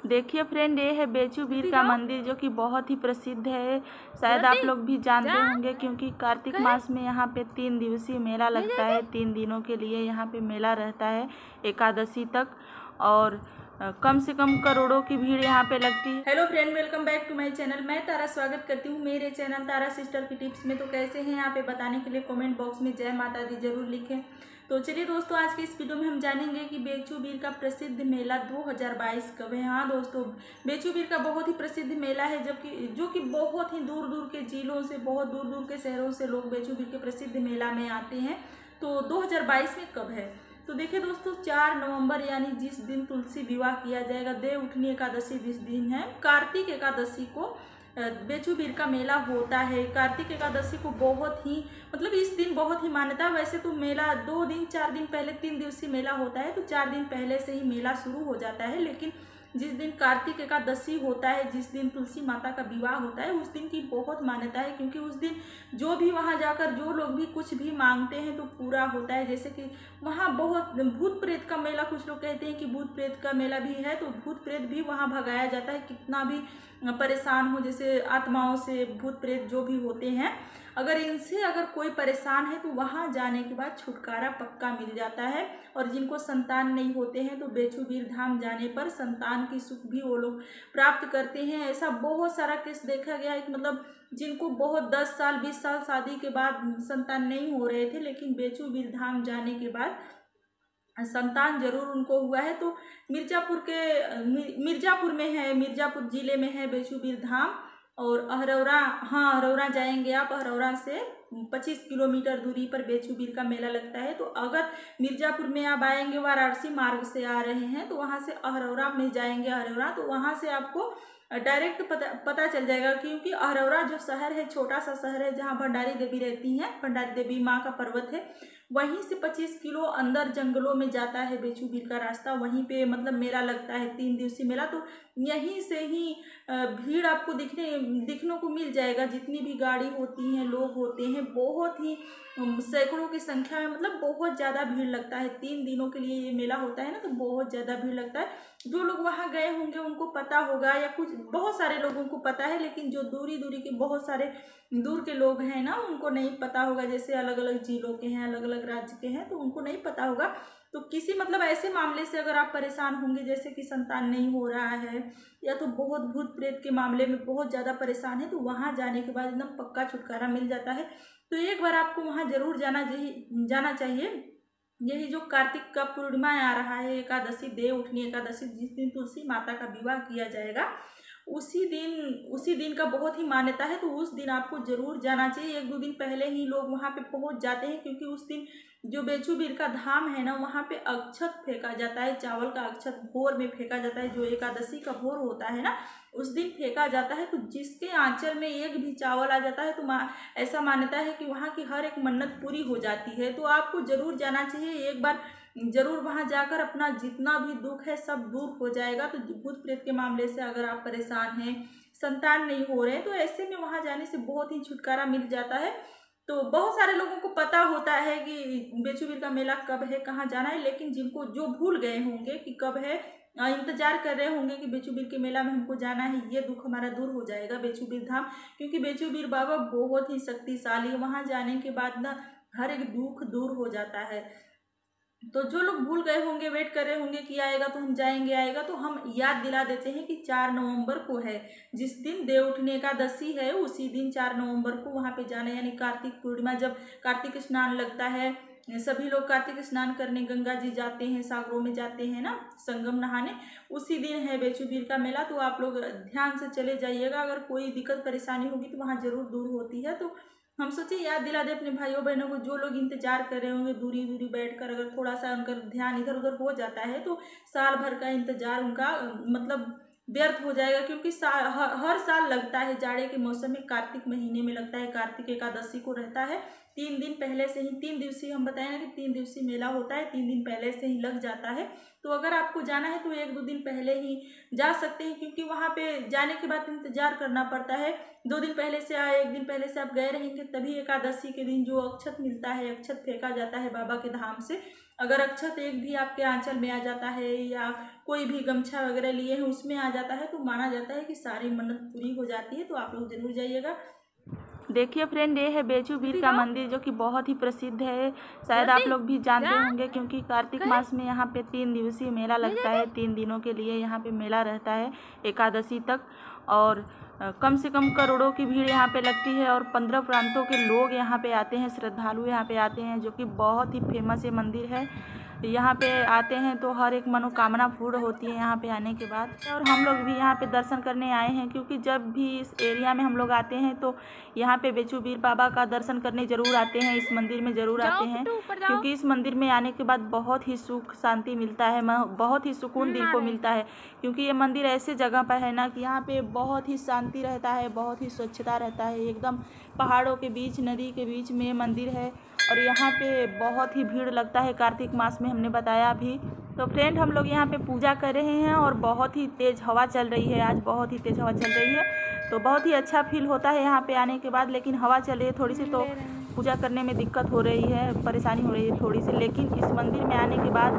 देखिए फ्रेंड, ये है बेचूबीर का मंदिर जो कि बहुत ही प्रसिद्ध है। शायद आप लोग भी जानते होंगे क्योंकि कार्तिक मास में यहाँ पे 3 दिवसीय मेला लगता है। 3 दिनों के लिए यहाँ पे मेला रहता है, एकादशी तक। और कम से कम करोड़ों की भीड़ यहाँ पे लगती है। Hello friend, welcome back to my channel. मैं तारा स्वागत करती हूँ मेरे चैनल तारा सिस्टर की टिप्स में। तो कैसे हैं यहाँ पे बताने के लिए कमेंट बॉक्स में जय माता दी जरूर लिखें। तो चलिए दोस्तों, आज के इस वीडियो में हम जानेंगे कि बेचूबीर का प्रसिद्ध मेला 2022 कब है। हाँ दोस्तों, बेचूबीर का बहुत ही प्रसिद्ध मेला है जो कि बहुत ही दूर दूर के जिलों से, बहुत दूर दूर के शहरों से लोग बेचूबीर के प्रसिद्ध मेला में आते हैं। तो 2022 में कब है तो देखिए दोस्तों, 4 नवंबर यानी जिस दिन तुलसी विवाह किया जाएगा, देव उठनी एकादशी जिस दिन है, कार्तिक एकादशी को बेचूबीर का मेला होता है। कार्तिक एकादशी को बहुत ही इस दिन बहुत ही मान्यता। वैसे तो मेला 2 दिन 4 दिन पहले 3 दिवसीय मेला होता है, तो 4 दिन पहले से ही मेला शुरू हो जाता है। लेकिन जिस दिन कार्तिक एकादशी होता है, जिस दिन तुलसी माता का विवाह होता है, उस दिन की बहुत मान्यता है। क्योंकि उस दिन जो भी वहाँ जाकर जो लोग भी कुछ भी मांगते हैं तो पूरा होता है। जैसे कि वहाँ बहुत भूत प्रेत का मेला, कुछ लोग कहते हैं कि भूत प्रेत का मेला भी है, तो भूत प्रेत भी वहाँ भगाया जाता है। कितना भी परेशान हो, जैसे आत्माओं से भूत प्रेत जो भी होते हैं, अगर कोई परेशान है तो वहाँ जाने के बाद छुटकारा पक्का मिल जाता है। और जिनको संतान नहीं होते हैं तो बेचूबीर धाम जाने पर संतान की सुख भी वो लोग प्राप्त करते हैं। ऐसा बहुत सारा केस देखा गया है कि जिनको बहुत 10 साल 20 साल शादी के बाद संतान नहीं हो रहे थे, लेकिन बेचूबीर धाम जाने के बाद संतान जरूर उनको हुआ है। तो मिर्जापुर में है, मिर्जापुर जिले में है बेचूबीर धाम। और अहरौरा, हाँ अहरौरा जाएंगे आप, अहरौरा से 25 किलोमीटर दूरी पर बेचूबीर का मेला लगता है। तो अगर मिर्जापुर में आप आएंगे, वाराणसी मार्ग से आ रहे हैं, तो वहाँ से अहरौरा में जाएंगे, अहरौरा, तो वहाँ से आपको डायरेक्ट पता चल जाएगा। क्योंकि अहरौरा जो शहर है, छोटा सा शहर है जहाँ भंडारी देवी रहती हैं, भंडारी देवी माँ का पर्वत है, वहीं से 25 किलो अंदर जंगलों में जाता है बेचूबीर का रास्ता। वहीं पे मेला लगता है, 3 दिवसीय मेला। तो यहीं से ही भीड़ आपको दिखने को मिल जाएगा। जितनी भी गाड़ी होती हैं, लोग होते हैं, बहुत ही सैकड़ों की संख्या में, बहुत ज़्यादा भीड़ लगता है। 3 दिनों के लिए ये मेला होता है ना, तो बहुत ज़्यादा भीड़ लगता है। जो लोग वहाँ गए होंगे उनको पता होगा, या बहुत सारे लोगों को पता है, लेकिन जो दूरी के बहुत सारे दूर के लोग हैं ना, उनको नहीं पता होगा। जैसे अलग अलग जिलों के हैं, अलग अलग राज्य के हैं, तो उनको नहीं पता होगा। तो किसी ऐसे मामले से अगर आप परेशान होंगे, जैसे कि संतान नहीं हो रहा है, या तो बहुत भूत प्रेत के मामले में बहुत ज़्यादा परेशान है, तो वहाँ जाने के बाद एकदम पक्का छुटकारा मिल जाता है। तो एक बार आपको वहाँ जरूर जाना चाहिए। यही जो कार्तिक का पूर्णिमा आ रहा है, एकादशी, देव उठनी एकादशी, जिस दिन तुलसी माता का विवाह किया जाएगा, उसी दिन का बहुत ही मान्यता है। तो उस दिन आपको जरूर जाना चाहिए। 1-2 दिन पहले ही लोग वहाँ पे पहुँच जाते हैं, क्योंकि उस दिन जो बेचूबीर का धाम है ना, वहाँ पे अक्षत फेंका जाता है, चावल का अक्षत भोर में फेंका जाता है। जो एकादशी का भोर होता है ना, उस दिन फेंका जाता है। तो जिसके आंचल में एक भी चावल आ जाता है, तो ऐसा मान्यता है कि वहाँ की हर एक मन्नत पूरी हो जाती है। तो आपको जरूर जाना चाहिए, एक बार जरूर वहाँ जाकर अपना जितना भी दुख है सब दूर हो जाएगा। तो भूत प्रेत के मामले से अगर आप परेशान हैं, संतान नहीं हो रहे, तो ऐसे में वहाँ जाने से बहुत ही छुटकारा मिल जाता है। तो बहुत सारे लोगों को पता होता है कि बेचूबीर का मेला कब है, कहाँ जाना है, लेकिन जो भूल गए होंगे कि कब है, इंतजार कर रहे होंगे कि बेचूबीर के मेला में हमको जाना है, ये दुख हमारा दूर हो जाएगा बेचूबीर धाम। क्योंकि बेचूबीर बाबा बहुत ही शक्तिशाली है, वहाँ जाने के बाद ना हर एक दुख दूर हो जाता है। तो जो लोग भूल गए होंगे, वेट कर रहे होंगे कि आएगा तो हम जाएंगे, आएगा, तो हम याद दिला देते हैं कि 4 नवंबर को है, जिस दिन देव उठनी एकादशी है, उसी दिन 4 नवंबर को वहाँ पे जाना है। यानी कार्तिक पूर्णिमा, जब कार्तिक स्नान लगता है, सभी लोग कार्तिक स्नान करने गंगा जी जाते हैं, सागरों में जाते हैं ना, संगम नहाने, उसी दिन है बेचूबीर का मेला। तो आप लोग ध्यान से चले जाइएगा। अगर कोई दिक्कत परेशानी होगी तो वहाँ जरूर दूर होती है। तो हम सोचे याद दिला दे अपने भाइयों बहनों को, जो लोग इंतजार कर रहे होंगे दूरी बैठकर, अगर थोड़ा सा उनका ध्यान इधर उधर हो जाता है, तो साल भर का इंतजार उनका व्यर्थ हो जाएगा। क्योंकि हर साल लगता है, जाड़े के मौसम में कार्तिक महीने में लगता है, कार्तिक एकादशी को रहता है। 3 दिन पहले से ही, 3 दिवसीय हम बताए ना कि 3 दिवसीय मेला होता है, 3 दिन पहले से ही लग जाता है। तो अगर आपको जाना है तो 1-2 दिन पहले ही जा सकते हैं, क्योंकि वहाँ पे जाने के बाद इंतजार करना पड़ता है। 2 दिन पहले से आए, 1 दिन पहले से आप गए रहेंगे, तभी एकादशी के दिन जो अक्षत मिलता है, अक्षत फेंका जाता है बाबा के धाम से, अगर अक्षत एक भी आपके आंचल में आ जाता है या कोई भी गमछा वगैरह लिए हैं उसमें आ जाता है तो माना जाता है कि सारी मन्नत पूरी हो जाती है। तो आप लोग जरूर जाइएगा। देखिए फ्रेंड, ये है बेचूबीर का मंदिर जो कि बहुत ही प्रसिद्ध है। शायद आप लोग भी जानते होंगे क्योंकि कार्तिक मास में यहाँ पे 3 दिवसीय मेला लगता है। 3 दिनों के लिए यहाँ पे मेला रहता है, एकादशी तक। और कम से कम करोड़ों की भीड़ यहाँ पे लगती है और 15 प्रांतों के लोग यहाँ पे आते हैं, श्रद्धालु यहाँ पे आते हैं, जो कि बहुत ही फेमस ये मंदिर है। यहाँ पे आते हैं तो हर एक मनोकामना पूर्ण होती है यहाँ पे आने के बाद। और हम लोग भी यहाँ पे दर्शन करने आए हैं क्योंकि जब भी इस एरिया में हम लोग आते हैं तो यहाँ पे बेचूबीर बाबा का दर्शन करने ज़रूर आते हैं, इस मंदिर में ज़रूर आते हैं। क्योंकि इस मंदिर में आने के बाद बहुत ही सुख शांति मिलता है, बहुत ही सुकून दिल को मिलता है। क्योंकि ये मंदिर ऐसे जगह पर है ना कि यहाँ पे बहुत ही शांति रहता है, बहुत ही स्वच्छता रहता है। एकदम पहाड़ों के बीच, नदी के बीच में मंदिर है और यहाँ पे बहुत ही भीड़ लगता है कार्तिक मास में, हमने बताया अभी। तो फ्रेंड, हम लोग यहाँ पे पूजा कर रहे हैं और बहुत ही तेज़ हवा चल रही है। आज बहुत ही तेज़ हवा चल रही है तो बहुत ही अच्छा फील होता है यहाँ पे आने के बाद। लेकिन हवा चल रही है थोड़ी सी तो पूजा करने में दिक्कत हो रही है, परेशानी हो रही है थोड़ी सी। लेकिन इस मंदिर में आने के बाद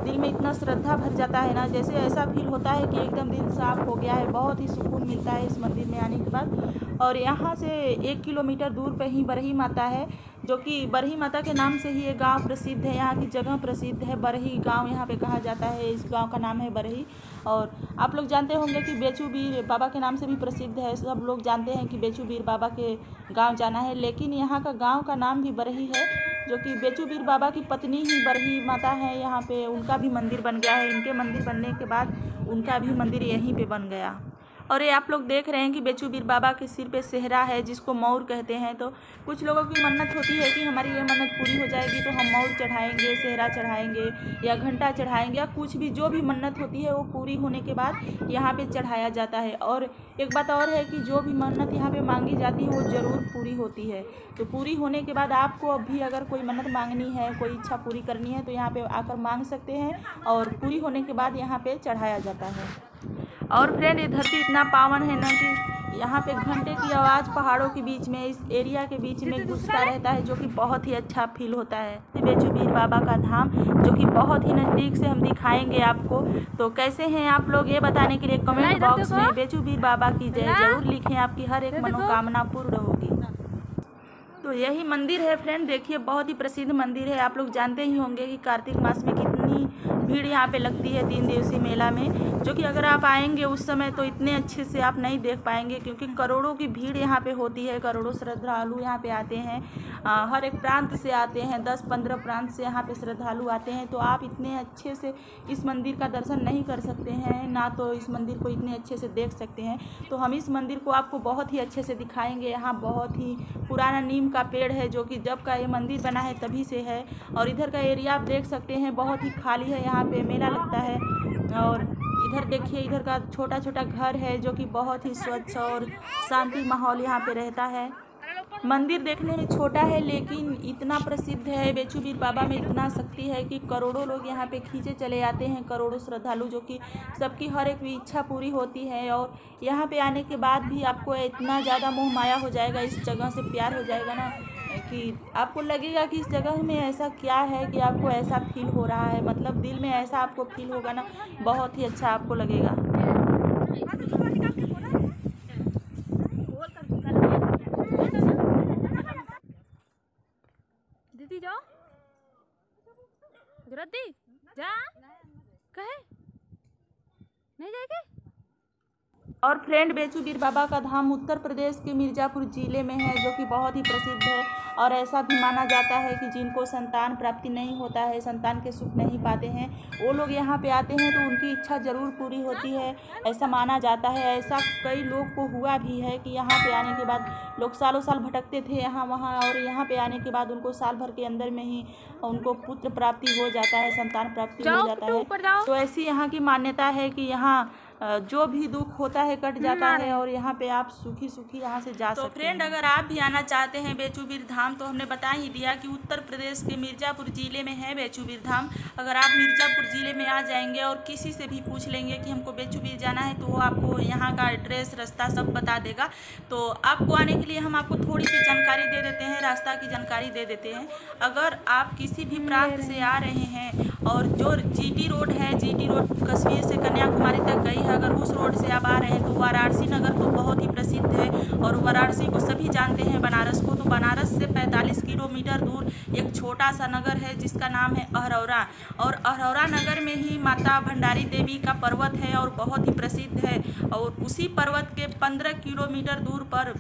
दिल में इतना श्रद्धा भर जाता है ना, जैसे ऐसा फील होता है कि एकदम दिल साफ हो गया है। बहुत ही सुकून मिलता है इस मंदिर में आने के बाद। और यहाँ से 1 किलोमीटर दूर पे ही बरही माता है, जो कि बरही माता के नाम से ही ये गांव प्रसिद्ध है। यहाँ की जगह प्रसिद्ध है, बरही गांव यहाँ पे कहा जाता है। इस गांव का नाम है बरही। और आप लोग जानते होंगे कि बेचूबीर बाबा के नाम से भी प्रसिद्ध है। सब लोग जानते हैं कि बेचूबीर बाबा के गांव जाना है, लेकिन यहाँ का गांव का नाम भी बरही है, जो कि बेचूबीर बाबा की पत्नी ही बरही माता है। यहाँ पे उनका भी मंदिर बन गया है। इनके मंदिर बनने के बाद उनका भी मंदिर यहीं पे बन गया। और ये आप लोग देख रहे हैं कि बेचूबीर बाबा के सिर पे सेहरा है, जिसको मौर कहते हैं। तो कुछ लोगों की मन्नत होती है कि हमारी ये मन्नत पूरी हो जाएगी तो हम मौर चढ़ाएंगे, सेहरा चढ़ाएंगे या घंटा चढ़ाएंगे, या कुछ भी जो भी मन्नत होती है वो पूरी होने के बाद यहाँ पे चढ़ाया जाता है। और एक बात और है कि जो भी मन्नत यहाँ पे मांगी जाती है वो ज़रूर पूरी होती है। तो पूरी होने के बाद आपको अभी अगर कोई मन्नत मांगनी है, कोई इच्छा पूरी करनी है तो यहाँ पे आकर मांग सकते हैं और पूरी होने के बाद यहाँ पे चढ़ाया जाता है। और फ्रेंड, ये धरती इतना पावन है ना कि यहाँ पे घंटे की आवाज़ पहाड़ों के बीच में, इस एरिया के बीच में गूंजता रहता है, जो कि बहुत ही अच्छा फील होता है। बेचूबीर बाबा का धाम जो कि बहुत ही नज़दीक से हम दिखाएंगे आपको। तो कैसे हैं आप लोग, ये बताने के लिए कमेंट बॉक्स में बेचूबीर बाबा की जय जरूर लिखें, आपकी हर एक मनोकामना पूर्ण होगी। तो यही मंदिर है फ्रेंड, देखिए बहुत ही प्रसिद्ध मंदिर है। आप लोग जानते ही होंगे कि कार्तिक मास में कितनी भीड़ यहाँ पे लगती है 3 दिवसीय मेला में, जो कि अगर आप आएंगे उस समय तो इतने अच्छे से आप नहीं देख पाएंगे, क्योंकि करोड़ों की भीड़ यहाँ पे होती है। करोड़ों श्रद्धालु यहाँ पे आते हैं, हर एक प्रांत से आते हैं, 10-15 प्रांत से यहाँ पे श्रद्धालु आते हैं। तो आप इतने अच्छे से इस मंदिर का दर्शन नहीं कर सकते हैं, ना तो इस मंदिर को इतने अच्छे से देख सकते हैं। तो हम इस मंदिर को आपको बहुत ही अच्छे से दिखाएंगे। यहाँ बहुत ही पुराना नीम का पेड़ है, जो कि जब का ये मंदिर बना है तभी से है। और इधर का एरिया आप देख सकते हैं, बहुत ही खाली है, यहाँ पे मेला लगता है। और इधर देखिए, इधर का छोटा छोटा घर है जो कि बहुत ही स्वच्छ और शांति माहौल यहाँ पे रहता है। मंदिर देखने में छोटा है लेकिन इतना प्रसिद्ध है, बेचूबीर बाबा में इतना शक्ति है कि करोड़ों लोग यहाँ पे खींचे चले आते हैं, करोड़ों श्रद्धालु, जो कि सबकी हर एक इच्छा पूरी होती है। और यहाँ पे आने के बाद भी आपको इतना ज़्यादा मोह माया हो जाएगा, इस जगह से प्यार हो जाएगा ना कि आपको लगेगा कि इस जगह में ऐसा क्या है कि आपको ऐसा फील हो रहा है, मतलब दिल में ऐसा आपको फील होगा ना, बहुत ही अच्छा आपको लगेगा। दीदी जाओ, जरूरत दी जा कहे नहीं जाएगी। और फ्रेंड, बेचूबीर बाबा का धाम उत्तर प्रदेश के मिर्ज़ापुर ज़िले में है, जो कि बहुत ही प्रसिद्ध है। और ऐसा भी माना जाता है कि जिनको संतान प्राप्ति नहीं होता है, संतान के सुख नहीं पाते हैं, वो लोग यहाँ पे आते हैं तो उनकी इच्छा ज़रूर पूरी होती है, ऐसा माना जाता है। ऐसा कई लोग को हुआ भी है कि यहाँ पे आने के बाद लोग सालों साल भटकते थे यहाँ वहाँ, और यहाँ पे आने के बाद उनको साल भर के अंदर में ही उनको पुत्र प्राप्ति हो जाता है, संतान प्राप्ति हो जाता है। तो ऐसी यहाँ की मान्यता है कि यहाँ जो भी दुख होता है कट जाता है और यहाँ पे आप सुखी सुखी यहाँ से जा सकते हैं। तो फ्रेंड, अगर आप भी आना चाहते हैं बेचूबीर धाम तो हमने बता ही दिया कि उत्तर प्रदेश के मिर्ज़ापुर ज़िले में है बेचूबीर धाम। अगर आप मिर्ज़ापुर ज़िले में आ जाएंगे और किसी से भी पूछ लेंगे कि हमको बेचूबीर जाना है तो वो आपको यहाँ का एड्रेस, रास्ता सब बता देगा। तो आपको आने के लिए हम आपको थोड़ी सी जानकारी दे देते हैं, रास्ता की जानकारी दे देते हैं। अगर आप किसी भी प्रांत से आ रहे हैं और जो जीटी रोड है, जीटी रोड कश्मीर से कन्याकुमारी तक गई है, अगर उस रोड से आप आ रहे हैं तो वाराणसी नगर तो बहुत ही प्रसिद्ध है और वाराणसी को सभी जानते हैं, बनारस को। तो बनारस से 45 किलोमीटर दूर एक छोटा सा नगर है जिसका नाम है अहरौरा, और अहरौरा नगर में ही माता भंडारी देवी का पर्वत है और बहुत ही प्रसिद्ध है। और उसी पर्वत के 15 किलोमीटर दूर पर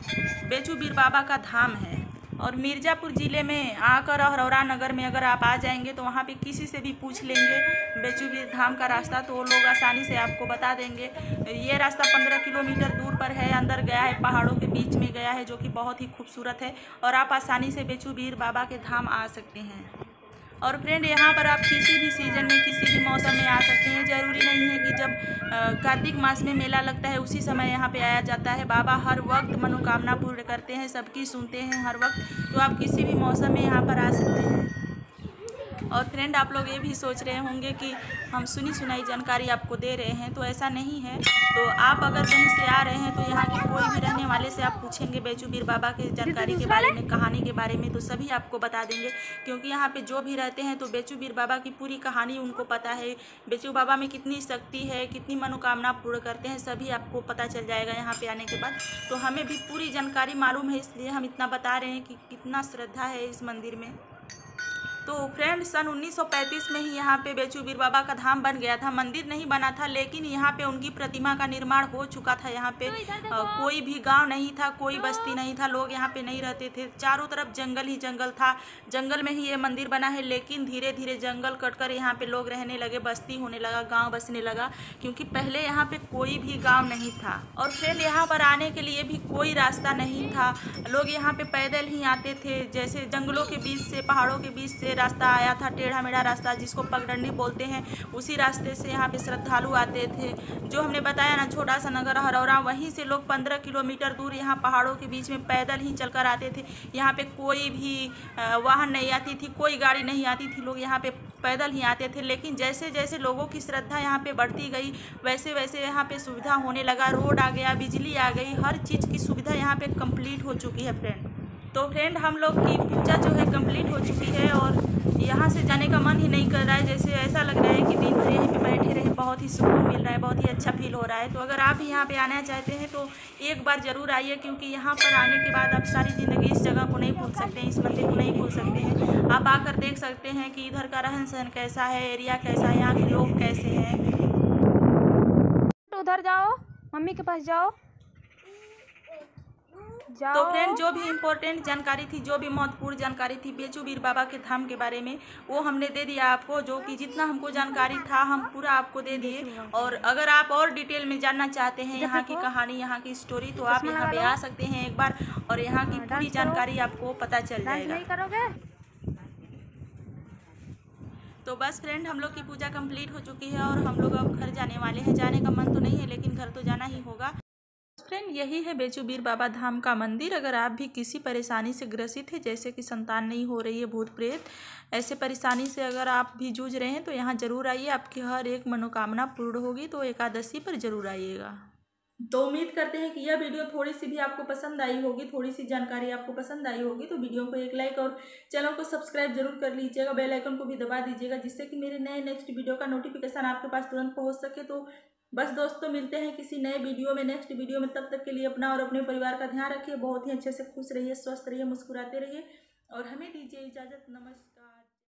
बेचूबीर बाबा का धाम है। और मिर्ज़ापुर ज़िले में आकर अहरौरा नगर में अगर आप आ जाएंगे तो वहाँ पे किसी से भी पूछ लेंगे बेचूबीर धाम का रास्ता तो वो लोग आसानी से आपको बता देंगे। ये रास्ता 15 किलोमीटर दूर पर है, अंदर गया है, पहाड़ों के बीच में गया है, जो कि बहुत ही खूबसूरत है और आप आसानी से बेचूबीर बाबा के धाम आ सकते हैं। और फ्रेंड, यहाँ पर आप किसी भी सीज़न में, किसी भी मौसम में आ सकते हैं। ज़रूरी नहीं है कि जब कार्तिक मास में मेला लगता है उसी समय यहाँ पे आया जाता है। बाबा हर वक्त मनोकामना पूर्ण करते हैं, सबकी सुनते हैं हर वक्त, तो आप किसी भी मौसम में यहाँ पर आ सकते हैं। और फ्रेंड, आप लोग ये भी सोच रहे होंगे कि हम सुनी सुनाई जानकारी आपको दे रहे हैं, तो ऐसा नहीं है। तो आप अगर कहीं से आ रहे हैं तो यहाँ के कोई भी रहने वाले से आप पूछेंगे बेचूबीर बाबा के जानकारी के बारे में, कहानी के बारे में, तो सभी आपको बता देंगे। क्योंकि यहाँ पे जो भी रहते हैं तो बेचूबीर बाबा की पूरी कहानी उनको पता है। बेचू बाबा में कितनी शक्ति है, कितनी मनोकामना पूर्ण करते हैं, सभी आपको पता चल जाएगा यहाँ पे आने के बाद। तो हमें भी पूरी जानकारी मालूम है, इसलिए हम इतना बता रहे हैं कि कितना श्रद्धा है इस मंदिर में। तो फ्रेंड, सन 1935 में ही यहाँ पे बेचूबीर बाबा का धाम बन गया था। मंदिर नहीं बना था, लेकिन यहाँ पे उनकी प्रतिमा का निर्माण हो चुका था। यहाँ पे कोई भी गांव नहीं था, कोई बस्ती नहीं था, लोग यहाँ पे नहीं रहते थे, चारों तरफ जंगल ही जंगल था। जंगल में ही ये मंदिर बना है, लेकिन धीरे धीरे जंगल कटकर यहाँ पे लोग रहने लगे, बस्ती होने लगा, गाँव बसने लगा, क्योंकि पहले यहाँ पे कोई भी गाँव नहीं था। और फ्रेंड, यहाँ पर आने के लिए भी कोई रास्ता नहीं था, लोग यहाँ पे पैदल ही आते थे। जैसे जंगलों के बीच से, पहाड़ों के बीच से रास्ता आया था, टेढ़ा मेढ़ा रास्ता जिसको पगडंडी बोलते हैं, उसी रास्ते से यहाँ पे श्रद्धालु आते थे। जो हमने बताया ना, छोटा सा नगर अहरौरा, वहीं से लोग 15 किलोमीटर दूर यहाँ पहाड़ों के बीच में पैदल ही चलकर आते थे। यहाँ पे कोई भी वाहन नहीं आती थी, कोई गाड़ी नहीं आती थी, लोग यहाँ पे पैदल ही आते थे। लेकिन जैसे जैसे लोगों की श्रद्धा यहाँ पे बढ़ती गई, वैसे वैसे यहाँ पे सुविधा होने लगा, रोड आ गया, बिजली आ गई, हर चीज़ की सुविधा यहाँ पे कंप्लीट हो चुकी है फ्रेंड। तो फ्रेंड, हम लोग की पूजा जो है कंप्लीट हो चुकी है और यहाँ से जाने का मन ही नहीं कर रहा है। जैसे ऐसा लग रहा है कि दिन भर यहीं पे बैठे रहे, बहुत ही सुकून मिल रहा है, बहुत ही अच्छा फील हो रहा है। तो अगर आप भी यहाँ पे आना चाहते हैं तो एक बार ज़रूर आइए, क्योंकि यहाँ पर आने के बाद आप सारी ज़िंदगी इस जगह को नहीं भूल सकते हैं, इस मंदिर को नहीं भूल सकते हैं। आप आकर देख सकते हैं कि इधर का रहन सहन कैसा है, एरिया कैसा है, यहाँ के लोग कैसे हैं। उधर जाओ, मम्मी के पास जाओ। तो फ्रेंड, जो भी इम्पोर्टेंट जानकारी थी, जो भी महत्वपूर्ण जानकारी थी बेचूबीर बाबा के धाम के बारे में, वो हमने दे दिया आपको। जो कि जितना हमको जानकारी था हम पूरा आपको दे दिए। और अगर आप और डिटेल में जानना चाहते हैं यहाँ की कहानी, यहाँ की स्टोरी, तो आप यहाँ पे आ सकते हैं एक बार और यहाँ की पूरी जानकारी आपको पता चल जाएगा। तो बस फ्रेंड, हम लोग की पूजा कंप्लीट हो चुकी है और हम लोग अब घर जाने वाले हैं। जाने का मन तो नहीं है, लेकिन घर तो जाना ही होगा। फ्रेंड, यही है बेचूबीर बाबा धाम का मंदिर। अगर आप भी किसी परेशानी से ग्रसित है, जैसे कि संतान नहीं हो रही है, भूत प्रेत, ऐसे परेशानी से अगर आप भी जूझ रहे हैं तो यहाँ ज़रूर आइए, आपकी हर एक मनोकामना पूर्ण होगी। तो एकादशी पर ज़रूर आइएगा। तो उम्मीद करते हैं कि यह वीडियो थोड़ी सी भी आपको पसंद आई होगी, थोड़ी सी जानकारी आपको पसंद आई होगी। तो वीडियो को एक लाइक और चैनल को सब्सक्राइब जरूर कर लीजिएगा, बेल आइकन को भी दबा दीजिएगा, जिससे कि मेरे नए नेक्स्ट वीडियो का नोटिफिकेशन आपके पास तुरंत पहुंच सके। तो बस दोस्तों, मिलते हैं किसी नए वीडियो में, नेक्स्ट वीडियो में। तब तक के लिए अपना और अपने परिवार का ध्यान रखिए, बहुत ही अच्छे से खुश रहिए, स्वस्थ रहिए, मुस्कुराते रहिए और हमें दीजिए इजाज़त। नमस्ते।